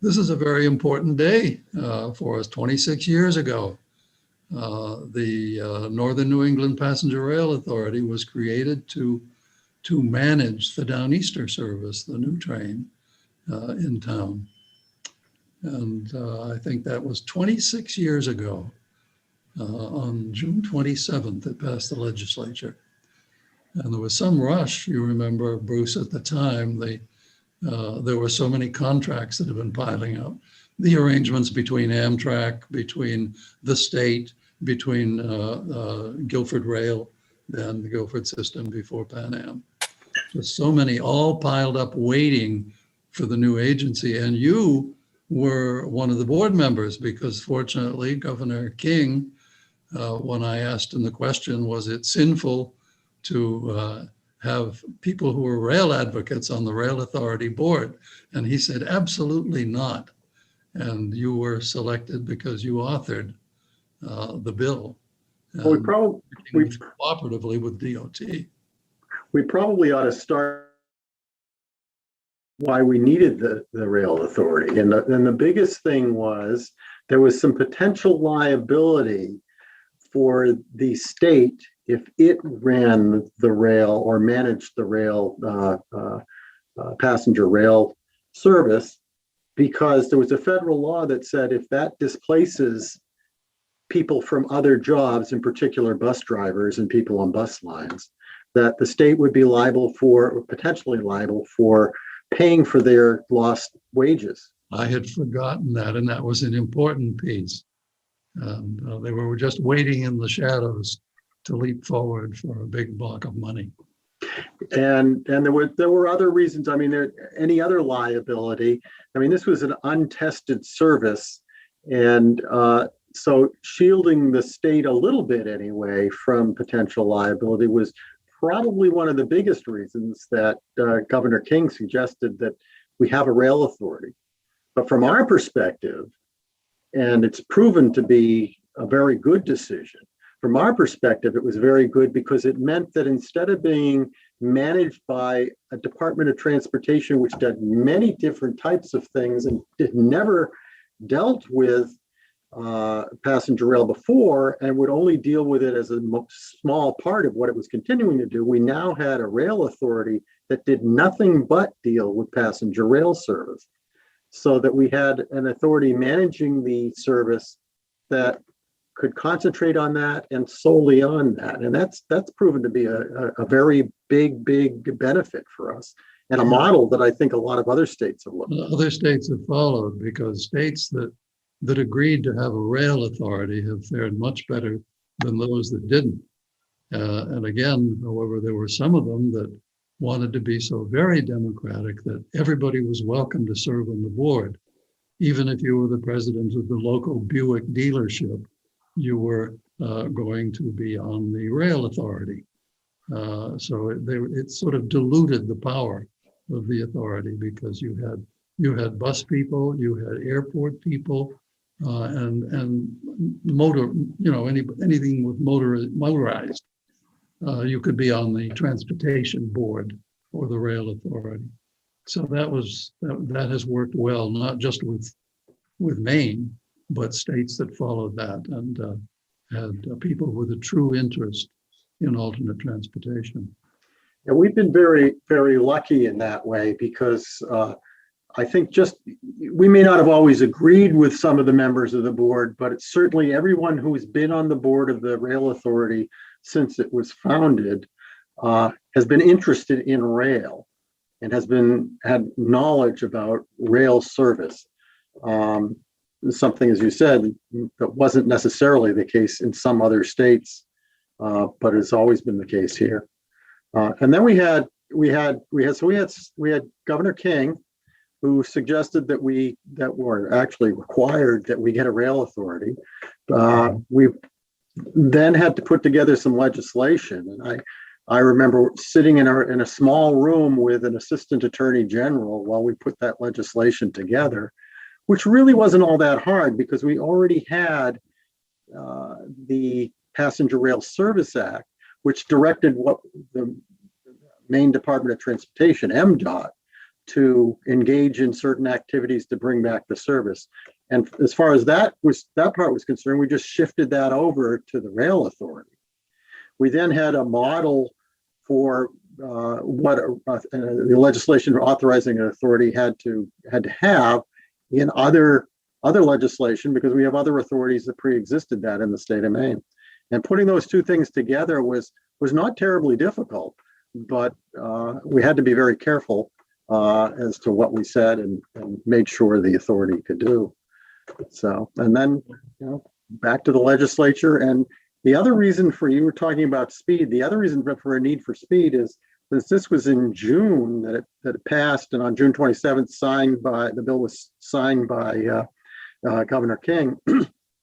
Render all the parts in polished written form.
This is a very important day for us. 26 years ago, the Northern New England Passenger Rail Authority was created to manage the Downeaster service, the new train in town. And I think that was 26 years ago. On June 27th, it passed the legislature. And there was some rush, you remember, Bruce, at the time. There were so many contracts that have been piling up. The arrangements between Amtrak, between the state, between Guilford Rail and the Guilford system before Pan Am. Just so many all piled up waiting for the new agency. And you were one of the board members because fortunately, Governor King, when I asked him the question, was it sinful to have people who were rail advocates on the Rail Authority board? And he said, absolutely not. And you were selected because you authored the bill. Well, we cooperatively with DOT. We probably ought to start why we needed the Rail Authority. And the biggest thing was there was some potential liability for the state if it ran the rail or managed the rail, passenger rail service, because there was a federal law that said if that displaces people from other jobs, in particular bus drivers and people on bus lines, that the state would be liable for, or potentially liable for, paying for their lost wages. I had forgotten that, and that was an important piece. And they were just waiting in the shadows to leap forward for a big block of money. And there were other reasons. I mean, any other liability. I mean, this was an untested service, and so shielding the state a little bit anyway from potential liability was probably one of the biggest reasons that Governor King suggested that we have a rail authority. But from our perspective, and it's proven to be a very good decision, from our perspective, it was very good because it meant that instead of being managed by a Department of Transportation, which did many different types of things and it never dealt with passenger rail before and would only deal with it as a small part of what it was continuing to do, we now had a rail authority that did nothing but deal with passenger rail service, so that we had an authority managing the service that could concentrate on that and solely on that. And that's proven to be a very big benefit for us, and a model that I think a lot of other states have looked at. Other states have followed, because states that agreed to have a rail authority have fared much better than those that didn't. And again, however, there were some of them that wanted to be so very democratic that everybody was welcome to serve on the board. Even if you were the president of the local Buick dealership, you were going to be on the rail authority. So it sort of diluted the power of the authority, because you had bus people, you had airport people, and motor, anything with motorized. You could be on the transportation board or the rail authority. So that has worked well, not just with Maine, but states that followed that and had people with a true interest in alternate transportation. And we've been very, very lucky in that way, because I think we may not have always agreed with some of the members of the board, but it's certainly everyone who's been on the board of the Rail Authority since it was founded has been interested in rail and had knowledge about rail service. Something, as you said, that wasn't necessarily the case in some other states, but it's always been the case here. And then we had Governor King, who suggested that were actually required that we get a rail authority. We then had to put together some legislation, and I remember sitting in a small room with an assistant attorney general while we put that legislation together, which really wasn't all that hard because we already had the Passenger Rail Service Act, which directed what the Maine Department of Transportation, MDOT, to engage in certain activities to bring back the service. And as far as that part was concerned, we just shifted that over to the rail authority. We then had a model for what the legislation authorizing an authority had to have in other legislation, because we have other authorities that pre-existed that in the state of Maine. And putting those two things together was not terribly difficult, but we had to be very careful as to what we said and made sure the authority could do. So, and then, back to the legislature. And the other reason you were talking about speed, the other reason for a need for speed is since this was in June that it passed, and on June 27th, the bill was signed by Governor King.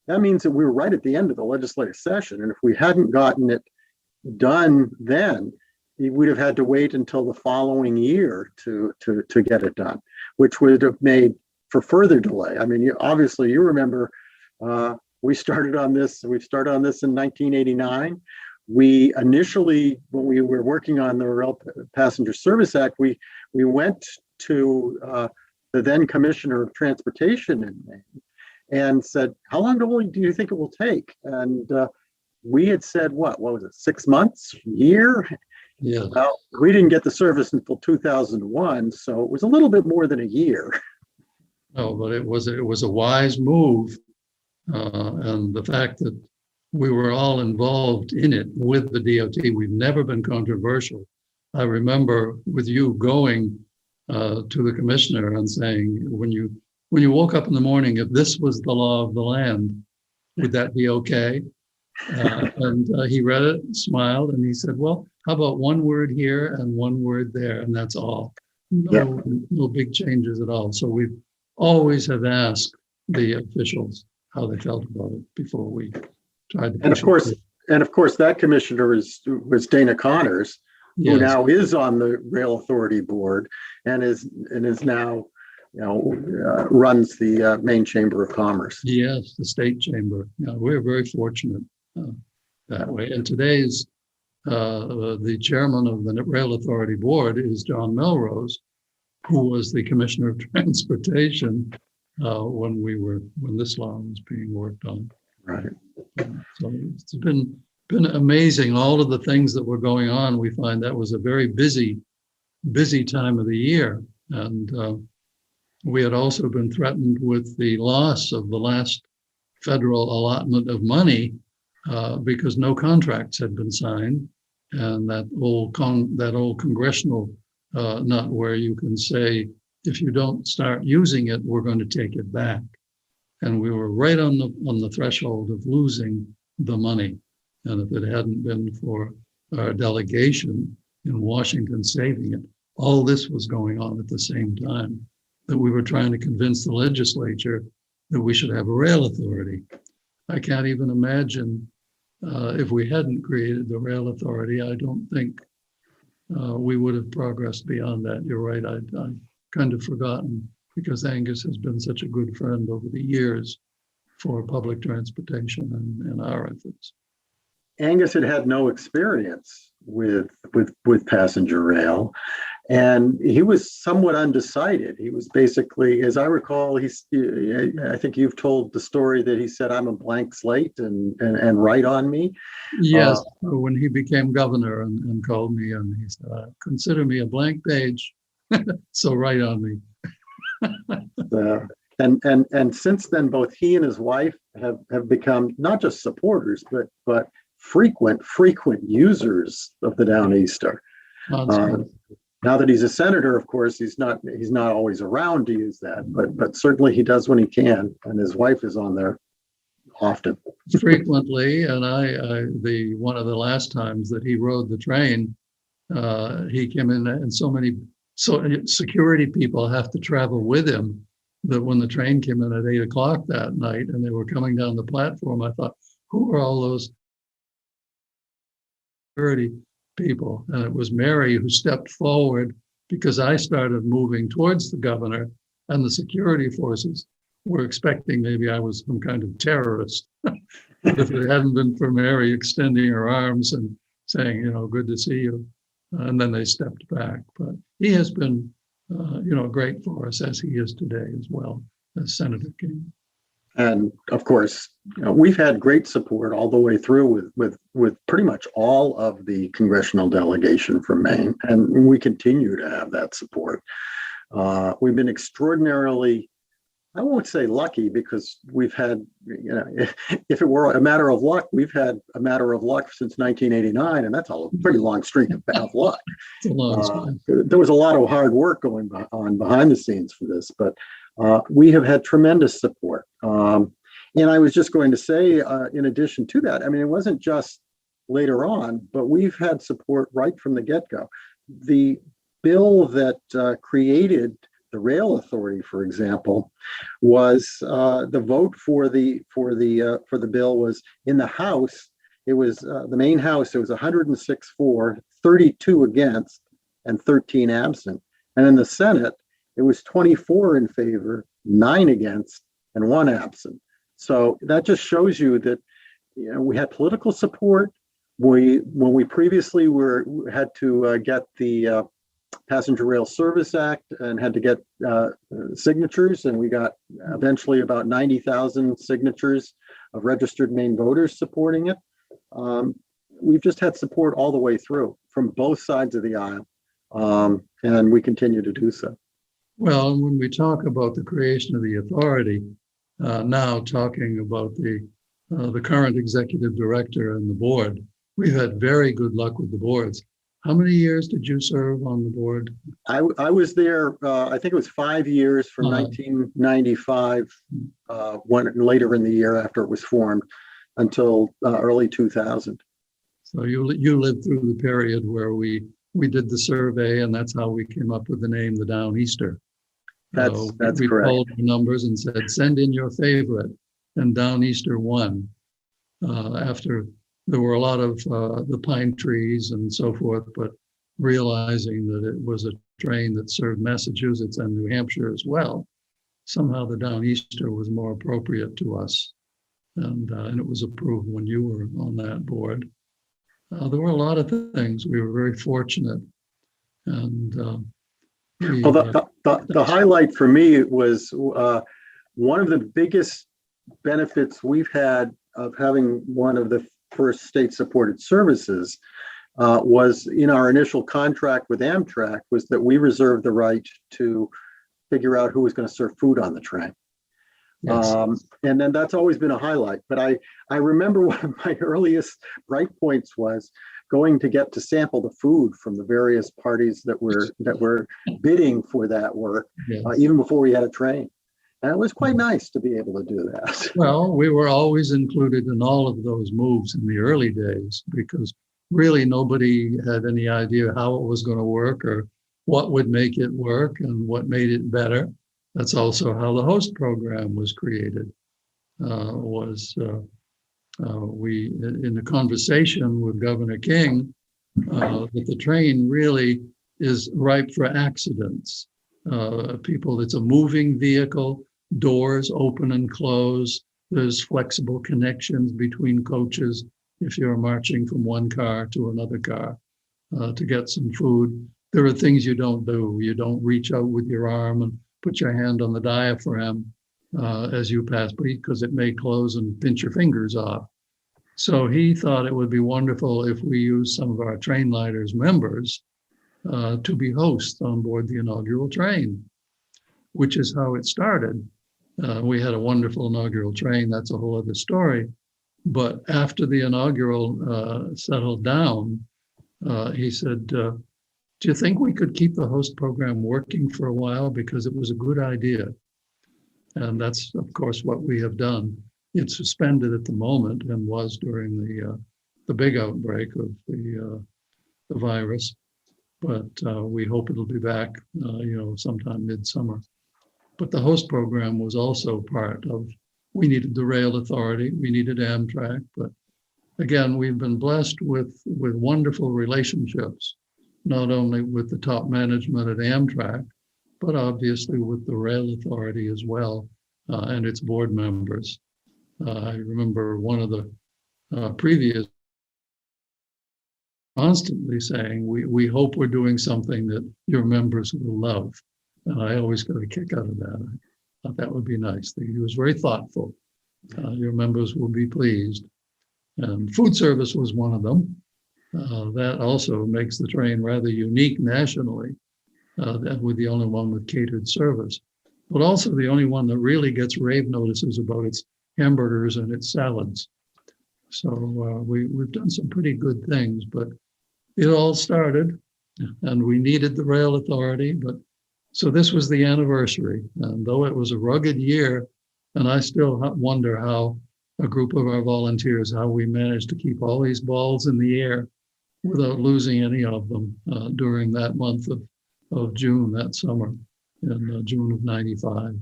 That means that we were right at the end of the legislative session. And if we hadn't gotten it done then, we'd have had to wait until the following year to get it done, which would have made for further delay. I mean, you remember we started on this in 1989. We initially, when we were working on the Rail Passenger Service Act, we went to the then Commissioner of Transportation in Maine and said, how long do you think it will take? And we had said, what was it, 6 months, year? Yeah. Well, we didn't get the service until 2001, so it was a little bit more than a year. No, but it was a wise move, and the fact that we were all involved in it with the DOT. We've never been controversial. I remember with you going to the commissioner and saying, when you woke up in the morning, if this was the law of the land, would that be okay? And he read it, smiled, and he said, well, how about one word here and one word there, and that's all. No big changes at all. So we always have asked the officials how they felt about it before we tried to. And of course, that commissioner was Dana Connors, who now is on the Rail Authority Board and is now, runs the Maine Chamber of Commerce. Yes, the state chamber. We're very fortunate that way. And today's the chairman of the Rail Authority Board is John Melrose, who was the Commissioner of Transportation when this law was being worked on. Right. So it's been amazing. All of the things that were going on, we find that was a very busy time of the year. And we had also been threatened with the loss of the last federal allotment of money because no contracts had been signed. And that old congressional nut where you can say, if you don't start using it, we're going to take it back. And we were right on the threshold of losing the money. And if it hadn't been for our delegation in Washington saving it, all this was going on at the same time, that we were trying to convince the legislature that we should have a rail authority. I can't even imagine if we hadn't created the rail authority, I don't think we would have progressed beyond that. You're right, I'd kind of forgotten, because Angus has been such a good friend over the years for public transportation and our efforts. Angus had no experience with passenger rail, and he was somewhat undecided. He was basically, as I recall, I think you've told the story that he said, I'm a blank slate and write on me. Yes, when he became governor and called me and he said, consider me a blank page, so write on me. And since then, both he and his wife have become not just supporters, but frequent users of the Downeaster. Now that he's a senator, of course, he's not always around to use that, but certainly he does when he can, and his wife is on there often. Frequently, and one of the last times that he rode the train, he came in, and so security people have to travel with him that when the train came in at 8 o'clock that night and they were coming down the platform, I thought, who are all those security people? And it was Mary who stepped forward because I started moving towards the governor, and the security forces were expecting maybe I was some kind of terrorist. If it hadn't been for Mary extending her arms and saying, good to see you. And then they stepped back. But he has been great for us as he is today as well as Senator King. And of course, we've had great support all the way through with pretty much all of the congressional delegation from Maine, and we continue to have that support. We've been extraordinarily, I won't say lucky, because we've had, if it were a matter of luck, we've had a matter of luck since 1989, and that's a pretty long streak of bad luck. There was a lot of hard work going on behind the scenes for this, but we have had tremendous support. And I was just going to say, in addition to that, I mean, it wasn't just later on, but we've had support right from the get-go. The bill that created the rail authority, for example, was the vote for the bill was in the House. It was the main House. It was 106 for, 32 against, and 13 absent. And in the Senate, it was 24 in favor, 9 against, and 1 absent. So that just shows you that we had political support. When we previously had to get the Passenger Rail Service Act and had to get signatures, and we got eventually about 90,000 signatures of registered Maine voters supporting it. We've just had support all the way through from both sides of the aisle, and we continue to do so. Well, when we talk about the creation of the authority, now talking about the current executive director and the board, we've had very good luck with the boards. How many years did you serve on the board? I was there, I think it was 5 years from 1995, later in the year after it was formed, until early 2000. So you lived through the period where we did the survey, and that's how we came up with the name, the Downeaster. That's correct. We pulled the numbers and said, send in your favorite, and Downeaster won. After there were a lot of the pine trees and so forth, but realizing that it was a train that served Massachusetts and New Hampshire as well, somehow the Downeaster was more appropriate to us. And it was approved when you were on that board. There were a lot of things. We were very fortunate. And the highlight for me was one of the biggest benefits we've had of having one of the first state-supported services was in our initial contract with Amtrak, was that we reserved the right to figure out who was going to serve food on the train. Yes. And then that's always been a highlight. But I remember one of my earliest bright points was going to get to sample the food from the various parties that were bidding for that work, yes, even before we had a train. And it was quite nice to be able to do that. Well, we were always included in all of those moves in the early days, because really nobody had any idea how it was going to work or what would make it work and what made it better. That's also how the host program was created. We, in the conversation with Governor King, that the train really is ripe for accidents. It's a moving vehicle, doors open and close. There's flexible connections between coaches if you're marching from one car to another car to get some food. There are things you don't do. You don't reach out with your arm and put your hand on the diaphragm as you pass, because it may close and pinch your fingers off. So he thought it would be wonderful if we used some of our Trainlighters members to be hosts on board the inaugural train, which is how it started. We had a wonderful inaugural train. That's a whole other story. But after the inaugural settled down, he said, do you think we could keep the host program working for a while? Because it was a good idea. And that's, of course, what we have done. It's suspended at the moment and was during the big outbreak of the virus. But we hope it'll be back, sometime midsummer. But the host program was also part of, we needed the rail authority, we needed Amtrak. But again, we've been blessed with wonderful relationships, not only with the top management at Amtrak, but obviously with the rail authority as well, and its board members. I remember one of the previous constantly saying, we hope we're doing something that your members will love. And I always got a kick out of that. I thought that would be nice. He was very thoughtful. Your members will be pleased. And food service was one of them. That also makes the train rather unique nationally. That we're the only one with catered service, but also the only one that really gets rave notices about its hamburgers and its salads. So we've done some pretty good things, but it all started, and we needed the rail authority. But so this was the anniversary, and though it was a rugged year, and I still wonder how a group of our volunteers, how we managed to keep all these balls in the air without losing any of them during that month of June, that summer, in June of '95.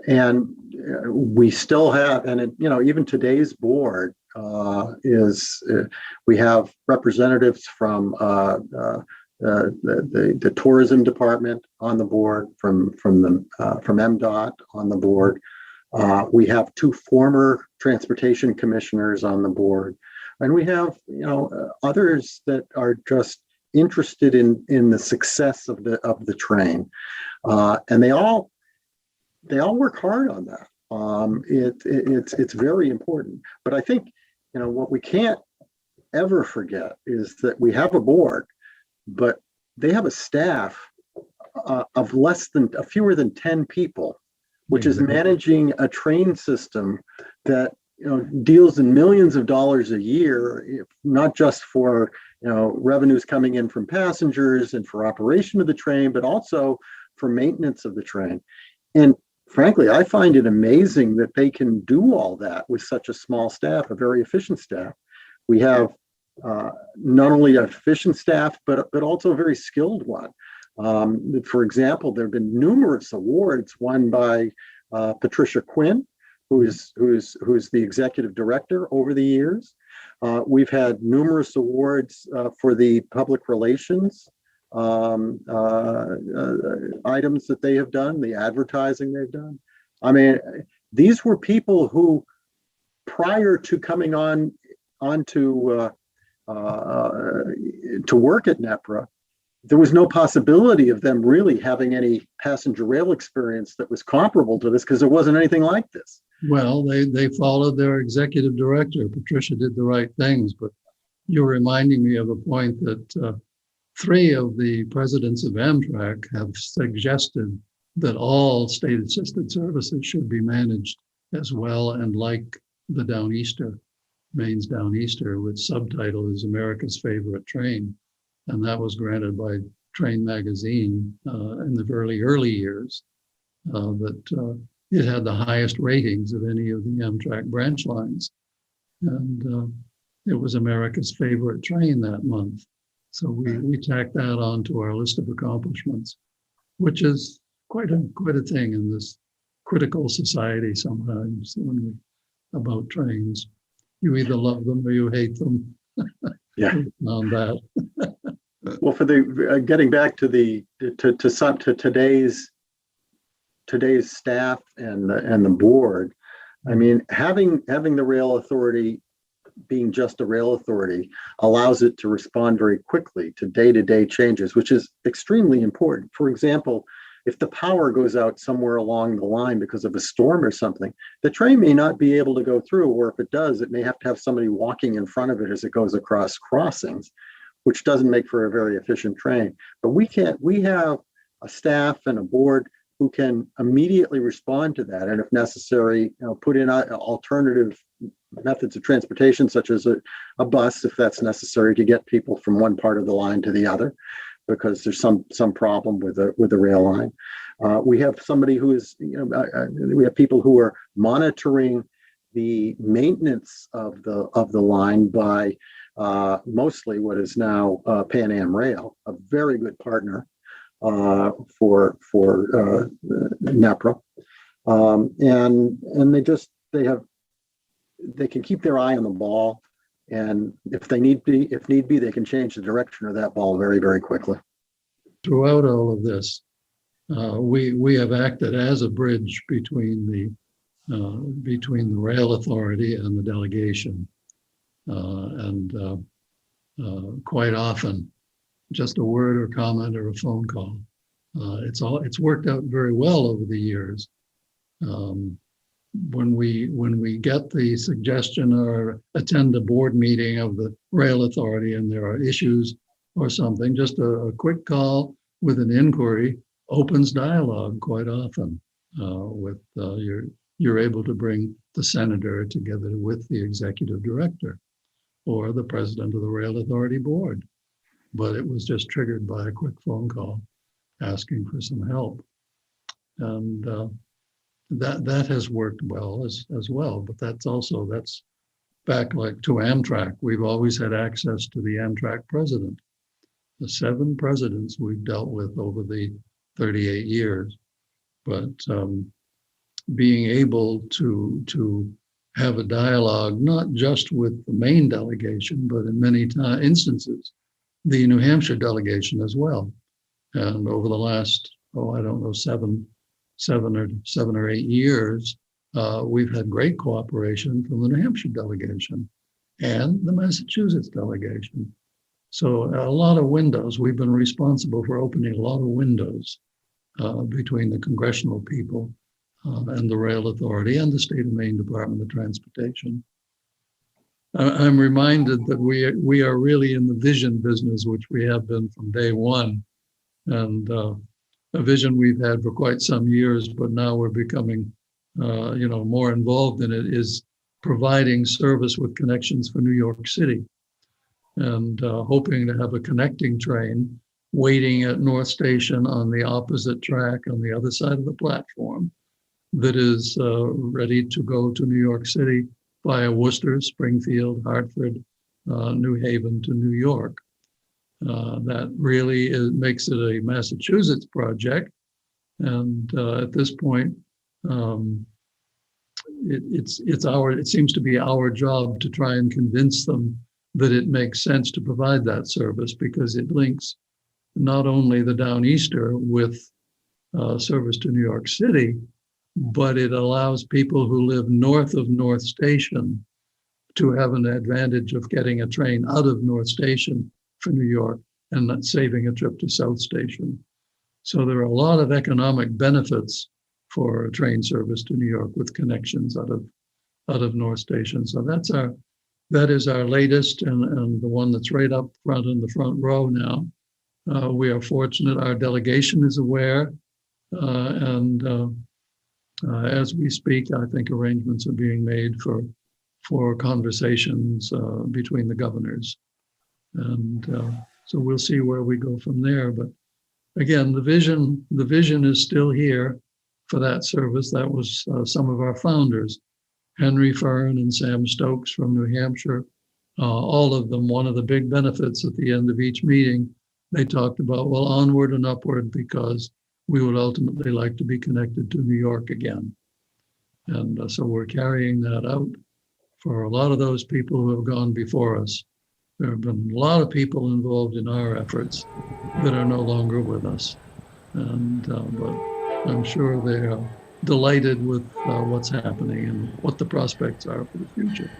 And we still have, and even today's board we have representatives from the tourism department on the board, from MDOT on the board. We have two former transportation commissioners on the board, and we have others that are just interested in the success of the train, and they all work hard on that. It's very important. But I think what we can't ever forget is that we have a board, but they have a staff of fewer than 10 people, which is managing a train system that deals in millions of dollars a year, not just for revenues coming in from passengers and for operation of the train, but also for maintenance of the train. And frankly, I find it amazing that they can do all that with such a small staff, a very efficient staff. We have not only an efficient staff, but also a very skilled one. For example, there have been numerous awards won by Patricia Quinn, who's the executive director over the years. We've had numerous awards for the public relations items that they have done, the advertising they've done. I mean, these were people who, prior to coming on to work at NNEPRA, there was no possibility of them really having any passenger rail experience that was comparable to this, because there wasn't anything like this. Well, they followed their executive director. Patricia did the right things, but you're reminding me of a point that 3 of the presidents of Amtrak have suggested that all state-assisted services should be managed as well, and like the Downeaster, Maine's Downeaster, which subtitle is America's Favorite Train. And that was granted by Train Magazine in the early years, that it had the highest ratings of any of the Amtrak branch lines. And it was America's favorite train that month. So we tacked that onto our list of accomplishments, which is quite a thing in this critical society sometimes about trains. You either love them or you hate them. Yeah. On that. Well, for the getting back to today's staff and the board, I mean, having the rail authority being just a rail authority allows it to respond very quickly to day-to-day changes, which is extremely important. For example, if the power goes out somewhere along the line because of a storm or something, the train may not be able to go through, or if it does, it may have to have somebody walking in front of it as it goes across crossings, which doesn't make for a very efficient train. But we have a staff and a board who can immediately respond to that, and if necessary, put in alternative methods of transportation, such as a bus, if that's necessary, to get people from one part of the line to the other, because there's some problem with the rail line. We have somebody who is, we have people who are monitoring the maintenance of the line by mostly what is now Pan Am Rail, a very good partner for NNEPRA, and they can keep their eye on the ball, and if need be, they can change the direction of that ball very, very quickly. Throughout all of this, we have acted as a bridge between the rail authority and the delegation, and quite often, just a word or comment or a phone call It's worked out very well over the years. When we get the suggestion or attend a board meeting of the rail authority and there are issues or something, just a quick call with an inquiry opens dialogue quite often. You're able to bring the senator together with the executive director or the president of the rail authority board. But it was just triggered by a quick phone call asking for some help. And that has worked well as well. But that's back like to Amtrak. We've always had access to the Amtrak president. The 7 presidents we've dealt with over the 38 years. But being able to have a dialogue, not just with the main delegation, but in many instances, the New Hampshire delegation as well. And over the last, I don't know, seven or 8 years, we've had great cooperation from the New Hampshire delegation and the Massachusetts delegation. So a lot of windows. We've been responsible for opening a lot of windows between the congressional people and the rail authority and the state of Maine Department of Transportation. I'm reminded that we are really in the vision business, which we have been from day one. And a vision we've had for quite some years, but now we're becoming, more involved in it, is providing service with connections for New York City, and hoping to have a connecting train waiting at North Station on the opposite track on the other side of the platform that is ready to go to New York City via Worcester, Springfield, Hartford, New Haven to New York. That really makes it a Massachusetts project. And at this point, it seems to be our job to try and convince them that it makes sense to provide that service, because it links not only the Downeaster with service to New York City, but it allows people who live north of North Station to have an advantage of getting a train out of North Station for New York and not saving a trip to South Station. So there are a lot of economic benefits for train service to New York with connections out of North Station. So that is our latest and the one that's right up front in the front row now. We are fortunate our delegation is aware, and as we speak, I think arrangements are being made for conversations between the governors. And so we'll see where we go from there. But again, the vision is still here for that service. That was some of our founders, Henry Fern and Sam Stokes from New Hampshire. All of them, one of the big benefits at the end of each meeting, they talked about, well, onward and upward, because we would ultimately like to be connected to New York again. And so we're carrying that out for a lot of those people who have gone before us. There have been a lot of people involved in our efforts that are no longer with us. And but I'm sure they are delighted with what's happening and what the prospects are for the future.